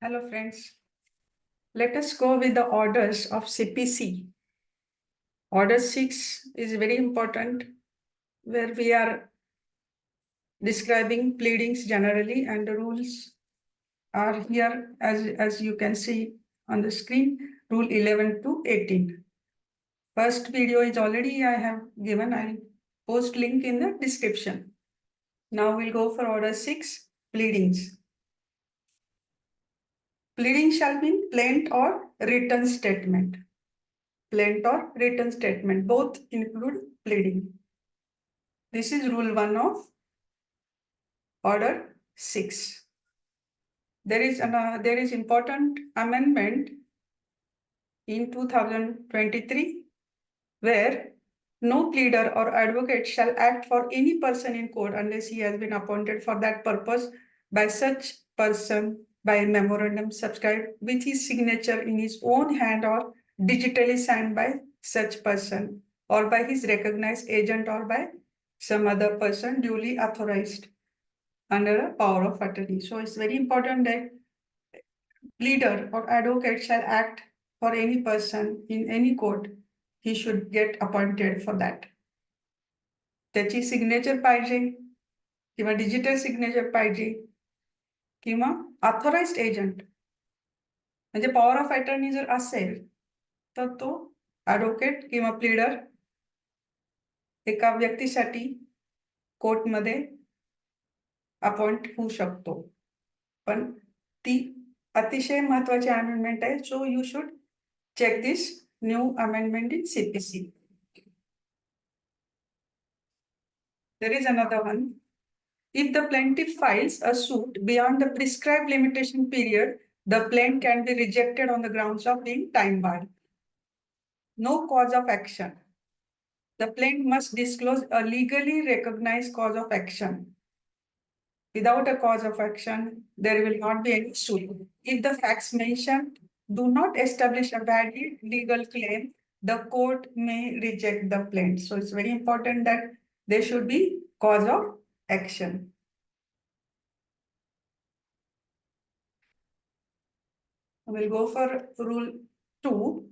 Hello friends, let us go with the orders of CPC. Order 6 is very important, where we are describing pleadings generally, and the rules are here as you can see on the screen, rule 11 to 18. First video is already I have given, I'll post link in the description. Now we'll go for order 6, pleadings. Pleading shall be plaint or written statement. Plaint or written statement, both include pleading. This is rule 1 of order 6. There is important amendment in 2023 where no pleader or advocate shall act for any person in court unless he has been appointed for that purpose by such person by a memorandum subscribed with his signature in his own hand or digitally signed by such person or by his recognized agent or by some other person duly authorized under a power of attorney. So it's very important that pleader or advocate shall act for any person in any court. He should get appointed for that. त्याची signature पाहिजे किंवा digital signature पाहिजे किंवा authorised agent म्हणजे power of attorney जर असेल तर तो ॲडव्होकेट किंवा प्लीडर एका व्यक्तीसाठी कोर्टमध्ये अपॉइंट होऊ शकतो. पण ती अतिशय महत्वाची अमेंडमेंट आहे. So you should check this new amendment in CPC. There is another one. If the plaintiff files a suit beyond the prescribed limitation period, the plaint can be rejected on the grounds of being time barred. No cause of action. The plaint must disclose a legally recognized cause of action. Without a cause of action, there will not be any suit. If the facts mentioned do not establish a valid legal claim, the court may reject the plaint. So it's very important that there should be cause of action. We'll go for rule 2.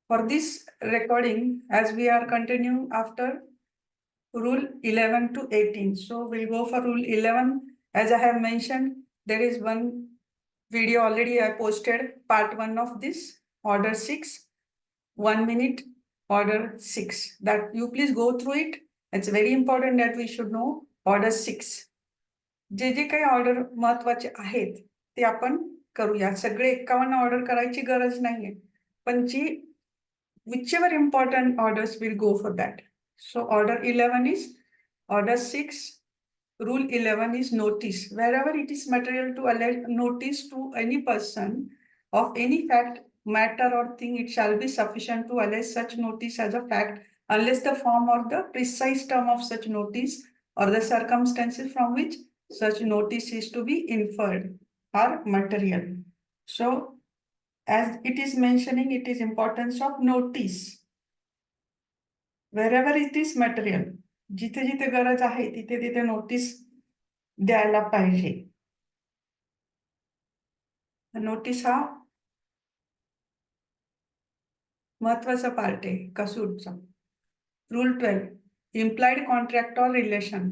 For this recording, as we are continuing after rule 11 to 18. So we'll go for rule 11. As I have mentioned, there is one video already I posted, part 1 of this, order 6, 1 minute, order 6. That you please go through it. It's very important that we should know order 6. जे जे काही order महत्वाचे आहेत ते आपण करूया. सगळे 51 order करायची गरज नाहीये, पण जी whichever important orders will go for that. So order 11 is order 6. Rule 11 is notice. Wherever it is material to allege notice to any person of any fact, matter or thing, it shall be sufficient to allege such notice as a fact unless the form or the precise term of such notice or the circumstances from which such notice is to be inferred are material. So as it is mentioning, it is importance of notice. Wherever it is material, जिथे जिथे गरज आहे तिथे तिथे notice द्यायला पाहिजे. Notice हा महत्वाचा पार्ट आहे कसूटचा. Rule 12, implied contract or relation.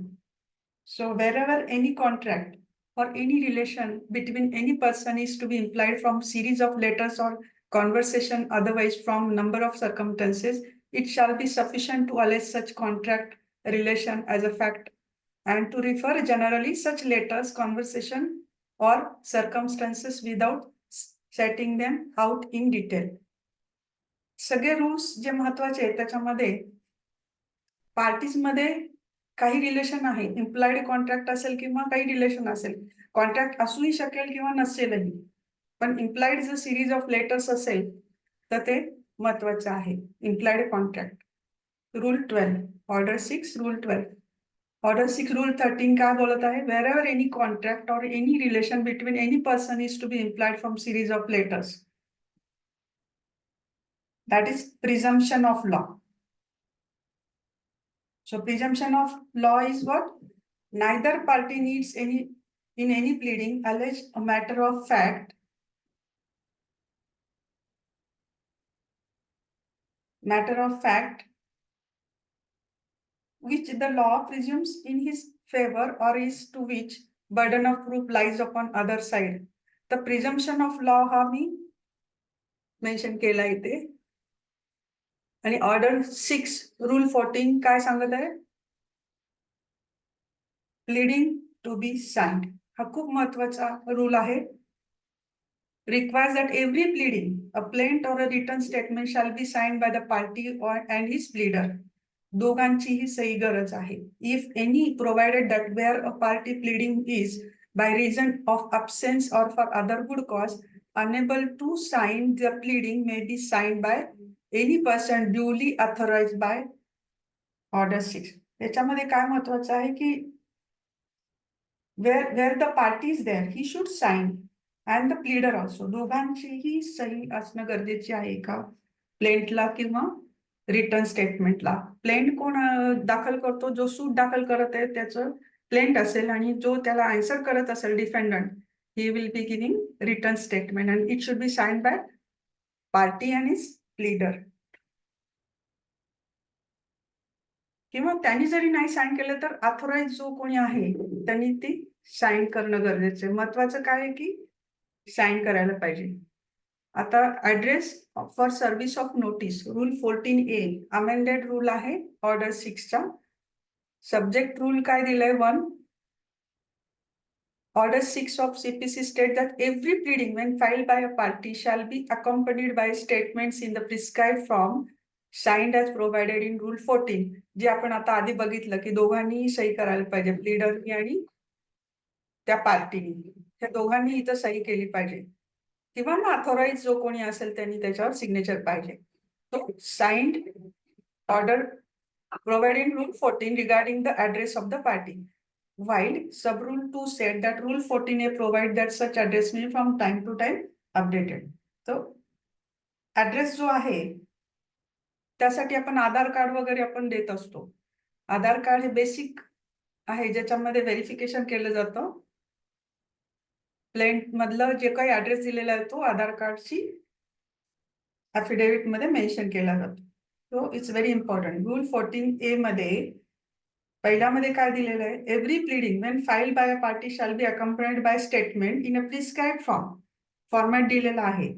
So wherever any contract or any relation between any person is to be implied from series of letters or conversation, otherwise from number of circumstances, it shall be sufficient to allege such contract relation as a fact and to refer generally such letters, conversation or circumstances without setting them out in detail. सगळे rules जे महत्वाचे आहेत त्याच्यामध्ये parties मध्ये काही relation आहे, implied contract असेल किंवा काही रिलेशन असेल. कॉन्ट्रॅक्ट असूही शकेल किंवा नसेलही, पण इम्प्लाइड जर सिरीज ऑफ लेटर्स असेल तर ते महत्वाचं आहे. Implied contract. Rule 12, order 6, rule 12. Order 6 rule 13 काय बोलत आहे? Wherever any contract or any relation between any person is to be implied from series of letters, that is presumption of law. So presumption of law is what? neither party needs in any pleading allege a matter of fact which the law presumes in his favor or is to which burden of proof lies upon other side. The presumption of law हा मी mention केला इथे. आणि order 6 rule 14 काय सांगत आहे? Pleading to be signed. हा खूप महत्वाचा रूल आहे. Requires that every pleading, a plaint or a written statement shall be signed by the party or and his pleader. दोघांचीही सही गरज आहे. If any provided that where a party pleading is by reason of absence or for other good cause unable to sign the pleading may be signed by any person duly authorized by order 6. याच्यामध्ये काय महत्वाचं आहे की where the party is there he should sign and the pleader also. दोघांचीही सही असणं गरजेची आहे का प्लेंटला किंवा रिटर्न स्टेटमेंटला. प्लेंट कोण दाखल करतो? जो सूट दाखल करत आहे त्याचं प्लेंट असेल आणि जो त्याला आन्सर करत असेल defendant he will be giving return statement and it should be signed by party and is pleader. किंवा त्यांनी जरी नाही साइन केलं तर ऑथोराइज जो कोणी आहे त्यांनी ती साइन करणं गरजेचं आहे. महत्वाचं काय आहे की साइन करायला पाहिजे. आता address for service of notice rule 14A amended rule आहे ऑर्डर 6चा. सब्जेक्ट रूल काय दिलंय? 1 Order 6 of CPC state that every pleading when filed by a party shall be accompanied by statements in the prescribed form signed as provided in Rule 14. जे आपण आता आधी बघितलं की दोघांनी सही करायला पाहिजे, प्लीडरनी आणि त्या पार्टीनी. त्या दोघांनी इथं सही केली पाहिजे किंवा ऑथोराइज जो कोणी असेल त्यांनी त्याच्यावर सिग्नेचर पाहिजे. तो signed order provided in Rule 14 regarding the address of the party. While sub-rule 2 said that Rule 14A provide that such address may from time to time updated. So, address जो आहे त्यासाठी आपण आधार कार्ड वगैरे आपण देत असतो. आधार कार्ड हे basic आहे ज्याच्यामध्ये व्हेरिफिकेशन केलं जातं. प्लेंट मधलं जे काही ऍड्रेस दिलेला आहे तो आधार कार्डची अफिडेव्हिट मध्ये मेन्शन केला जातो. So it's very important. Rule 14A मध्ये पहिल्यामध्ये काय दिलेलं आहे? Every pleading when filed by a party shall be accompanied by statement in a prescribed format दिलेला आहे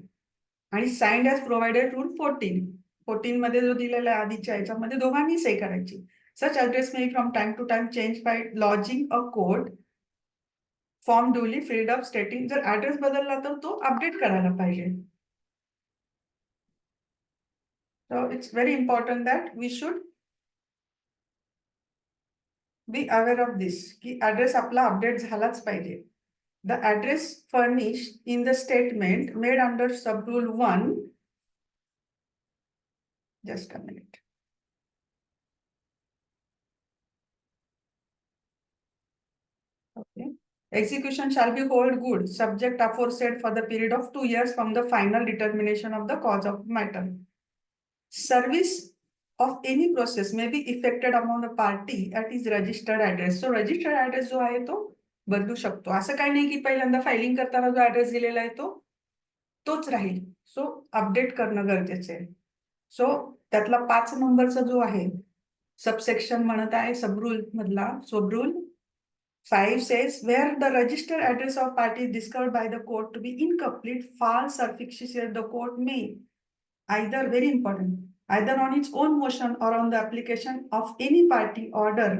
आणि साइंड ॲज प्रोव्हाइडेड रूल 14 मध्ये जो दिलेला आहे आधीच्या याच्यामध्ये दोघांनी सही करायची. Such address may from time to time change by lodging a code form duly filled up stating. जर ऍड्रेस बदलला तर तो अपडेट करायला पाहिजे. So it's very important that we should be aware of this की ऍड्रेस आपला update झालाच पाहिजे. The address furnished in the statement made under sub-rule 1. Just a minute. Okay. Execution shall be hold good, subject aforesaid for the period of 2 years from the final determination of the cause of matter. Service of any process may be effected among the party at his registered address. So registered address जो आहे तो बदलू शकतो. असं काही नाही की पहिल्यांदा फायलिंग करताना जो ऍड्रेस दिलेला आहे तोच राहील. सो अपडेट करणं गरजेचं आहे. सो त्यातला 5 नंबरचा जो आहे सबसेक्शन म्हणत आहे सबरूल मधला. सबरूल 5 says where the registered address of party is discovered by the court to be incomplete, false or fictitious, the court may either, very important, either on its own motion or on the application of any party order.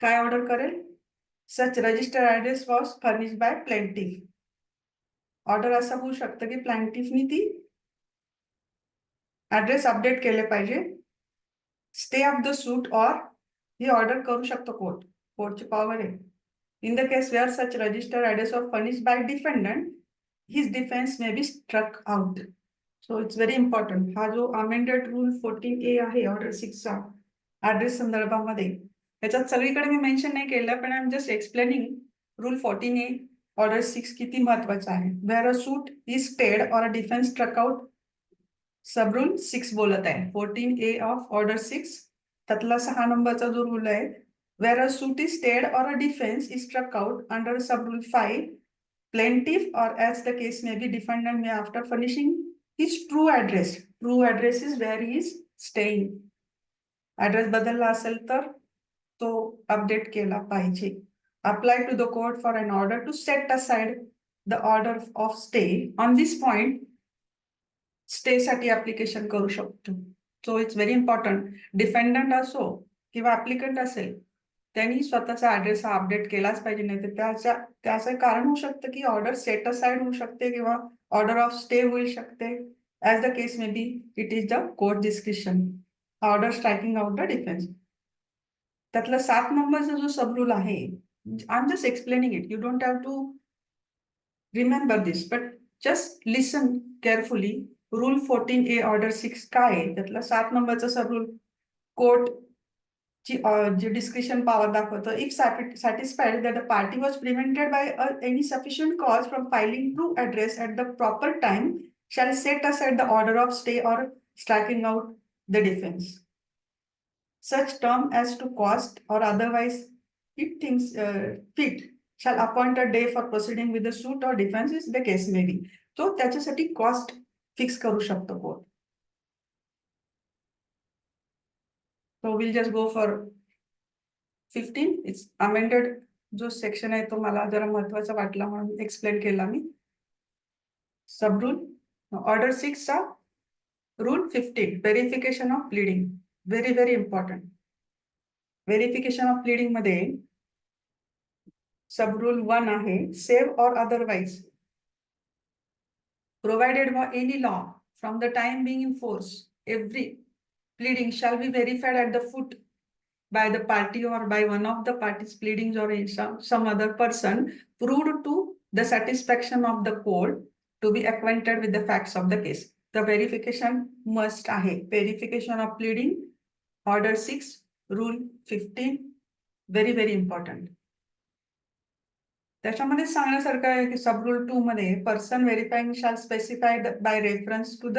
काय order करेल? Such registered address was furnished by plaintiff. Order असं होऊ शकतं की प्लॅन्टिफनी ती address update केले पाहिजे. Stay of the suit और ही ऑर्डर करू शकतो कोर्ट. कोर्टची पॉवर आहे. In the case where such registered address was furnished by defendant, his defense may be struck out. So it's very important. हा जो amended rule 14A आहे order 6चा address संदर्भामध्ये याच्यात सगळीकडे मी मेन्शन नाही केलं पण I am just explaining rule 14A order 6 किती महत्वाचा आहे. Where a suit is stayed or a defence struck out. Sub rule 6 बोलत आहे 14A ऑफ ऑर्डर 6 त्यातला 6 नंबरचा जो रूल आहे where a suit is stayed or a defense is struck out under sub-rule 5, plaintiff or as the case may be, defendant may after furnishing his true address is where he is staying. Address बदलला असेल तर तो update केला पाहिजे. Apply to the court for an order to set aside the order of stay. On this point, stay साठी application करू शकतो. So it's very important. Defendant असो किंवा applicant असेल, त्यांनी स्वतःचा ऍड्रेस हा अपडेट केलाच पाहिजे. नाही तर त्याचं कारण होऊ शकतं की ऑर्डर सेट असाइड होऊ शकते किंवा ऑर्डर ऑफ स्टे होऊ शकते. As the case may be, it is the court description. Order striking out the defence. त्यातला 7 नंबरचा जो सब रूल आहे, I am just explaining it. You don't have to remember this, but just listen carefully. Rule 14A order 6 काय आहे? त्यातला 7 नंबरचा sub rule court जे description power दाखवतं. If satisfied that the party was prevented by any sufficient cause from filing true address at the proper time, shall set aside the order of stay or striking out the defense. Such term as to cost or otherwise it thinks fit shall appoint a day for proceeding with the suit or defense is the case may be. So त्याच्यासाठी cost fix करू शकतो court. So we'll just go for 15. It's amended. जो section आहे तो मला जरा महत्वाचा वाटला म्हणून एक्सप्लेन केला मी. सब रूल ऑर्डर 6 चा rule 15, verification of pleading. Very very important. Verification of pleading मध्ये सब रूल 1 आहे, save or otherwise provided by any law from the time being in force, every pleading shall be verified at the foot by the party or by one of the parties' pleadings or in some other person proved to the satisfaction of the court to be acquainted with the facts of the case. The verification must आहे. Verification of pleading, order 6, rule 15, very very important. त्याच्यामध्ये सांगण्यासारखं आहे की सब rule 2 मध्ये person verifying shall specified by reference to the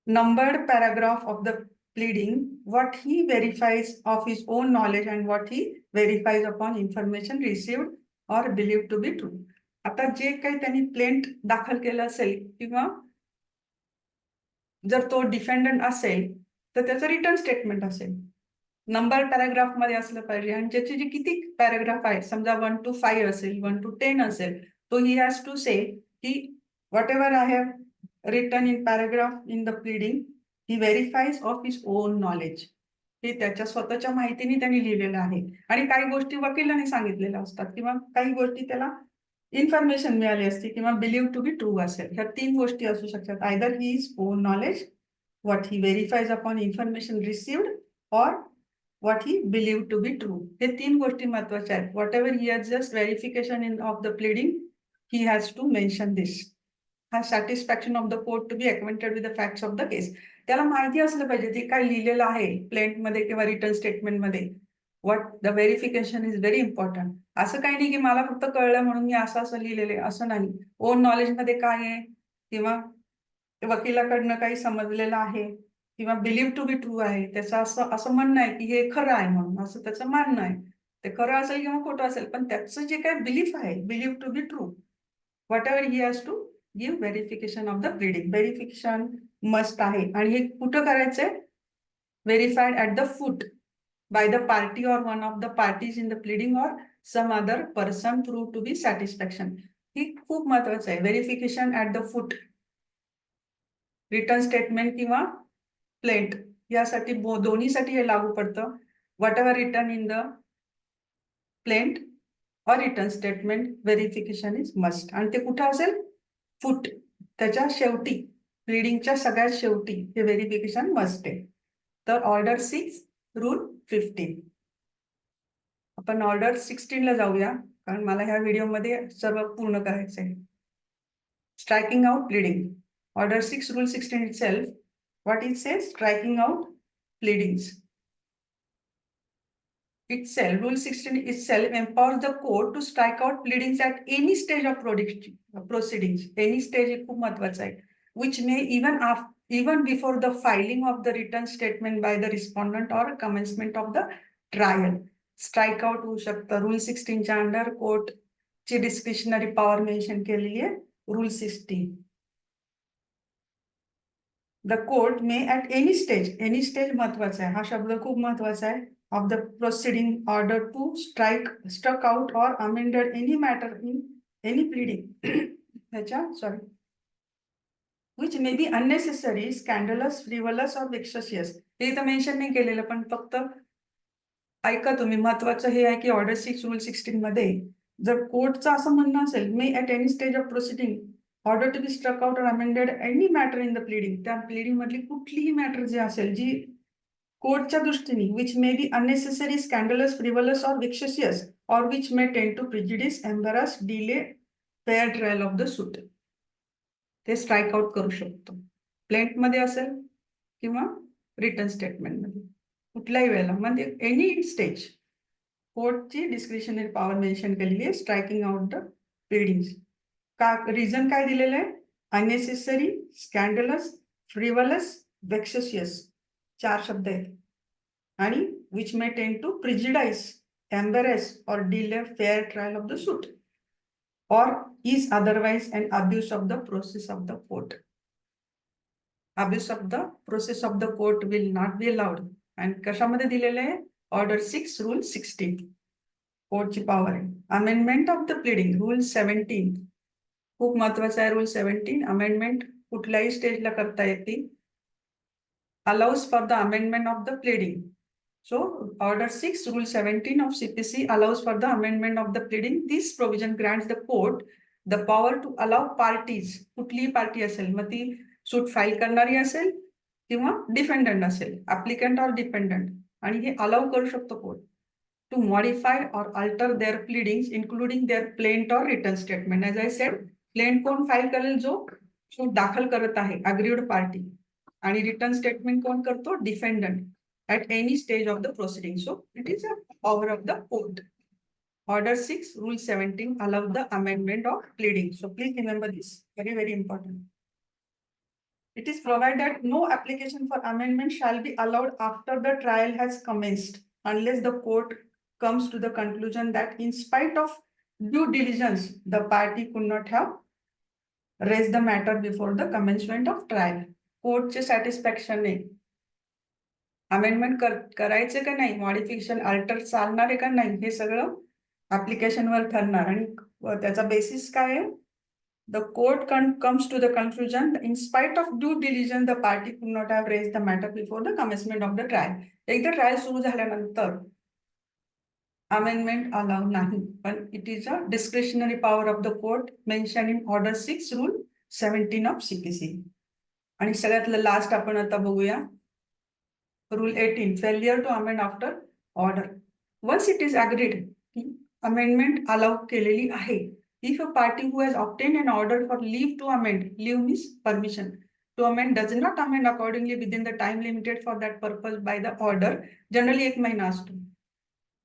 numbered paragraph of the pleading what he verifies of his own knowledge and what he verifies upon information received or believed to be true. आता जे काही त्यांनी plaint दाखल केलं असेल किंवा जर तो डिफेंडंट असेल तर त्याचं रिटर्न स्टेटमेंट असेल. नंबर पॅराग्राफ मध्ये असलं पाहिजे आणि ज्याचे जे किती पॅराग्राफ आहेत, समजा 1 to 5 असेल, 1 to 10 असेल, तो ही हॅज टू से की whatever I have written in paragraph in the pleading he verifies of his own knowledge. हे त्याच्या स्वतःच्या माहितीने त्यांनी लिहिलेलं आहे. आणि काही गोष्टी वकिलाने सांगितलेल्या असतात किंवा काही गोष्टी त्याला इन्फॉर्मेशन मिळाली असते किंवा बिलीव्ह टू बी ट्रू असेल. ह्या 3 गोष्टी असू शकतात. Either he is own knowledge, what he verifies upon information received, or what he believed to be true. हे 3 गोष्टी महत्वाच्या आहेत. Whatever he has just verification in of the pleading, he has to mention this. Has satisfaction of the court to be acquainted with the facts of the case. त्याला माहिती असलं पाहिजे ते काय लिहिलेलं आहे प्लेंट मध्ये किंवा रिटर्न स्टेटमेंट मध्ये. What the verification is very important. असं काही नाही की मला फक्त कळलं म्हणून मी असं लिहिलेलं आहे, असं नाही. ओन नॉलेज मध्ये काय आहे किंवा वकिलाकडनं काही समजलेलं आहे किंवा बिलीव्ह टू बी ट्रू आहे, त्याचं असं म्हणणं आहे की हे खरं आहे म्हणून, असं त्याचं म्हणणं आहे. ते खरं असेल किंवा खोटं असेल, पण त्याचं जे काही बिलीफ आहे, believe to be true, whatever he has to give verification of the pleading. Verification must आहे. आणि हे कुठं करायचंय? Verified at the foot by the party or one of the parties in the pleading or some other person proved to be satisfaction. ही खूप महत्वाचं आहे. Verification at the foot, return statement किंवा प्लेंट यासाठी दोन्हीसाठी हे लागू पडतं. Whatever return in the plaint or return statement, verification is must. आणि ते कुठं असेल? फूट, त्याच्या शेवटी, प्लीडिंगच्या सगळ्यात शेवटी हे व्हेरिफिकेशन मस्ट आहे. तर ऑर्डर 6, रूल 15. आपण ऑर्डर 16 ला जाऊया, कारण मला ह्या व्हिडिओमध्ये सर्व पूर्ण करायचं आहे. Striking out pleading. Order 6, rule 16 itself, what it says, striking out pleadings. Itself, rule 16 itself empowers the court to strike out pleadings at any stage of proceedings. Any stage हे खूप महत्वाचं आहे. Which may even before the filing of the written statement by the respondent or commencement of the trial strike out होऊ शकतं. Rule 16च्या under कोर्टची discretionary power mention केलेली आहे. Rule 16 the court may at any stage महत्वाचा आहे. हा शब्द खूप महत्वाचा आहे. Of the proceeding order to struck out or amended any matter in any pleading which may be unnecessary, scandalous, frivolous or vexatious. हे इथं मेन्शन नाही केलेलं, पण फक्त ऐका तुम्ही, महत्वाचं हे आहे की ऑर्डर 6 रूल 16 मध्ये जर कोर्टचं असं म्हणणं असेल may at any stage of proceeding order to be struck out or amended any matter in the pleading, त्या प्लीडिंग मधली कुठलीही मॅटर जी असेल जी कोर्टच्या दृष्टीने which may be unnecessary, scandalous, frivolous or vexatious or which may tend to prejudice, embarrass, delay fair trial of the suit, ते strike out करू शकतो. प्लेंट मध्ये असेल किंवा रिटर्न स्टेटमेंट मध्ये, कुठल्याही वेळेला, म्हणजे एनी स्टेज कोर्टची डिस्क्रिशनरी पॉवर मेन्शन केलेली आहे स्ट्रायकिंग आउट द प्लीडिंग्स. का रिझन काय दिलेलं आहे? अननेसेसरी, स्कॅन्डलस, फ्रिवलस, वेक्शशियस, 4 शब्द आहेत. आणि विच मे टेंड टू प्रिजिडाइज, एम्बॅरेस और delay fair trial of the suit or is otherwise an abuse of the process of the court. Abuse of the process of the court will not be allowed. And कशामध्ये दिलेलं आहे? Order 6 rule 16 कोर्टची power आहे. Amendment of the pleading rule 17 खूप महत्वाचा आहे. Rule 17 amendment कुठल्याही स्टेजला करता येते. allows for the amendment of the pleading. So, Order 6, Rule 17 of CPC allows for the amendment of the pleading. This provision grants the court the power to allow parties, कुठलीही party असेल, मग ती suit file करणारी असेल किंवा डिफेंडंट असेल, applicant और dependent, आणि हे allow करू शकतो court to modify or alter their pleadings including their plaint or return statement. As I said, plaint कोण फाईल करेल? जो सूट दाखल करत आहे, अग्रीड पार्टी, आणि रिटर्न स्टेटमेंट कोण करतो? Defendant. At any stage of the proceeding. So, it is a power of the court. Order 6, Rule 17 allow the amendment of pleading. So, please remember this. Very, very important. It is provided that no application for amendment shall be allowed after the trial has commenced unless the court comes to the conclusion that in spite of due diligence, the party could not have raised the matter before the commencement of trial. Court satisfaction ne amendment करायचे का नाही, modification alter चालणार आहे का नाही, हे सगळं ऍप्लिकेशनवर ठरणार. आणि त्याचा बेसिस काय आहे? The court comes to the conclusion in spite of due diligence the party could not have raise the matter before the commencement of the trial. एकदा ट्रायल सुरू झाल्यानंतर अमेंडमेंट अलाउ नाही, पण it is a discretionary power of the court mention in order 6 rule 17 ऑफ CPC. आणि सगळ्यातलं last आपण आता बघूया, Rule 18, failure to amend after order. Once it is agreed, amendment allow केलेली आहे. If a party who has obtained an order for leave to amend, leave means permission to amend, does not amend accordingly within the time limited for that purpose by the order, generally 1 महिना असतो,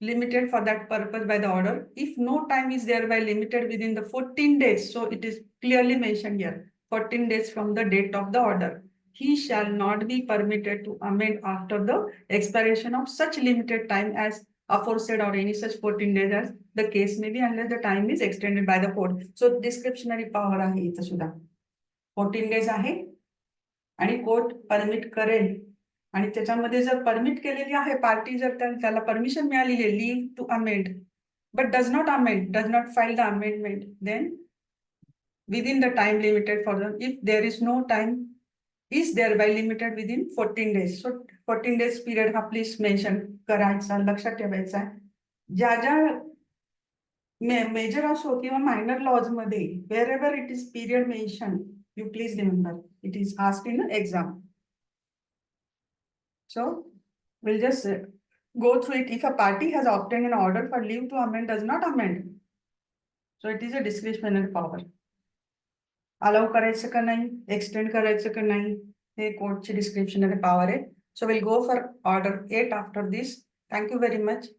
limited for that purpose by the order. If no time is thereby limited within the 14 days, so it is clearly mentioned here, 14 days from the date of the order, he shall not be permitted to amend after the expiration of such limited time as aforesaid or any such 14 days as the case may be unless the time is extended by the court. So discretionary power आहे इथं सुद्धा. 14 days आहे आणि court permit करेल, आणि त्याच्यामध्ये जर permit केलेली आहे पार्टी, जर त्याला परमिशन मिळालेली आहे leave to amend but does not file the amendment, then within the time limited for them, if there is no time is thereby limited within 14 days. So 14 days period हा please mention करायचा, लक्षात ठेवायचा. ज्या ज्या major असो किंवा minor laws मध्ये wherever it is period mentioned, you please remember it is asked in an exam. So we'll just go through it. If a party has obtained an order for leave to amend, does not amend, so it is a discretionary power. Allow करायचं का नाही, extend करायचं का नाही, हे कोर्टची discretionary power आहे. So will go for order 8 after this. Thank you very much.